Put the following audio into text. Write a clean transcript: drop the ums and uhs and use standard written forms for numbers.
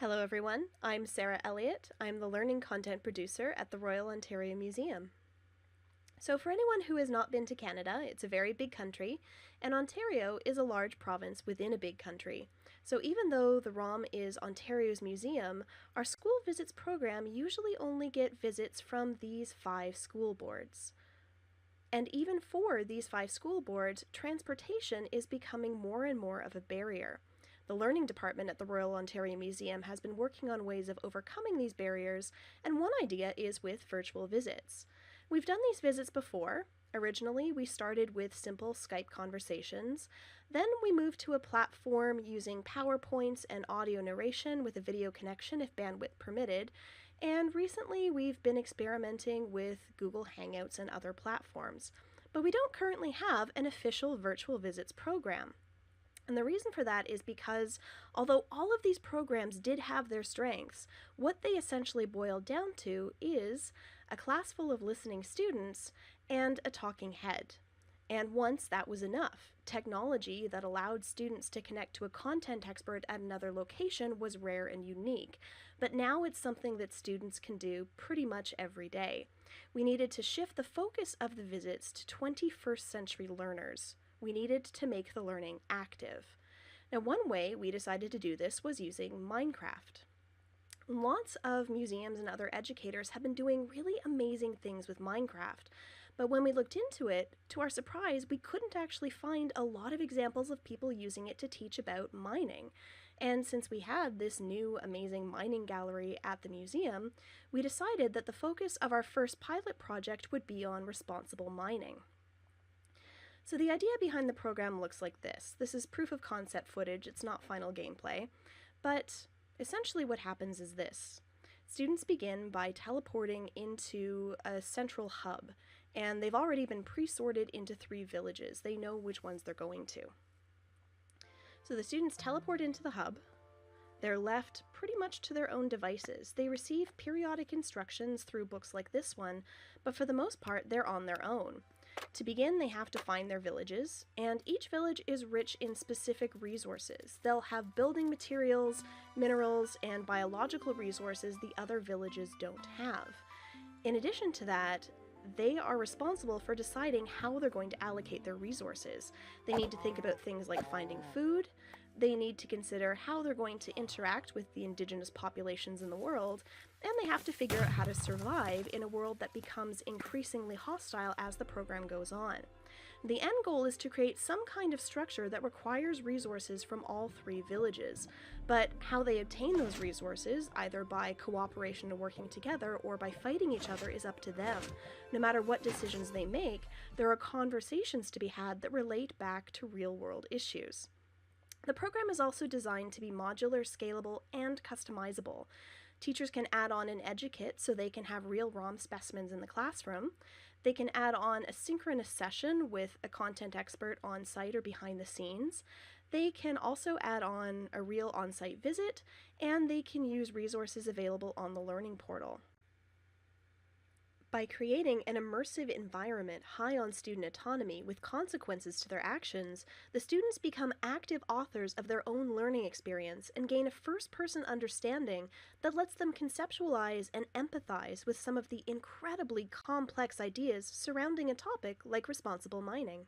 Hello everyone, I'm Sarah Elliott. I'm the Learning Content Producer at the Royal Ontario Museum. So for anyone who has not been to Canada, it's a very big country, and Ontario is a large province within a big country. So even though the ROM is Ontario's museum, our school visits program usually only get visits from these 5 school boards. And even for these 5 school boards, transportation is becoming more and more of a barrier. The Learning Department at the Royal Ontario Museum has been working on ways of overcoming these barriers, and one idea is with virtual visits. We've done these visits before. Originally, we started with simple Skype conversations. Then we moved to a platform using PowerPoints and audio narration with a video connection if bandwidth permitted. And recently, we've been experimenting with Google Hangouts and other platforms. But we don't currently have an official virtual visits program. And the reason for that is because, although all of these programs did have their strengths, what they essentially boiled down to is a class full of listening students and a talking head. And once that was enough, technology that allowed students to connect to a content expert at another location was rare and unique. But now it's something that students can do pretty much every day. We needed to shift the focus of the visits to 21st century learners. We needed to make the learning active. Now, one way we decided to do this was using Minecraft. Lots of museums and other educators have been doing really amazing things with Minecraft, but when we looked into it, to our surprise, we couldn't actually find a lot of examples of people using it to teach about mining. And since we had this new amazing mining gallery at the museum, we decided that the focus of our first pilot project would be on responsible mining. So the idea behind the program looks like this. This is proof of concept footage, it's not final gameplay, but essentially what happens is this. Students begin by teleporting into a central hub, and they've already been pre-sorted into 3 villages. They know which ones they're going to. So the students teleport into the hub. They're left pretty much to their own devices. They receive periodic instructions through books like this one, but for the most part, they're on their own. To begin, they have to find their villages, and each village is rich in specific resources. They'll have building materials, minerals, and biological resources the other villages don't have. In addition to that, they are responsible for deciding how they're going to allocate their resources. They need to think about things like finding food. They need to consider how they're going to interact with the indigenous populations in the world, and they have to figure out how to survive in a world that becomes increasingly hostile as the program goes on. The end goal is to create some kind of structure that requires resources from all 3 villages, but how they obtain those resources, either by cooperation and working together or by fighting each other, is up to them. No matter what decisions they make, there are conversations to be had that relate back to real-world issues. The program is also designed to be modular, scalable, and customizable. Teachers can add on an EduKit so they can have real ROM specimens in the classroom. They can add on a synchronous session with a content expert on site or behind the scenes. They can also add on a real on-site visit, and they can use resources available on the Learning Portal. By creating an immersive environment high on student autonomy with consequences to their actions, the students become active authors of their own learning experience and gain a first-person understanding that lets them conceptualize and empathize with some of the incredibly complex ideas surrounding a topic like responsible mining.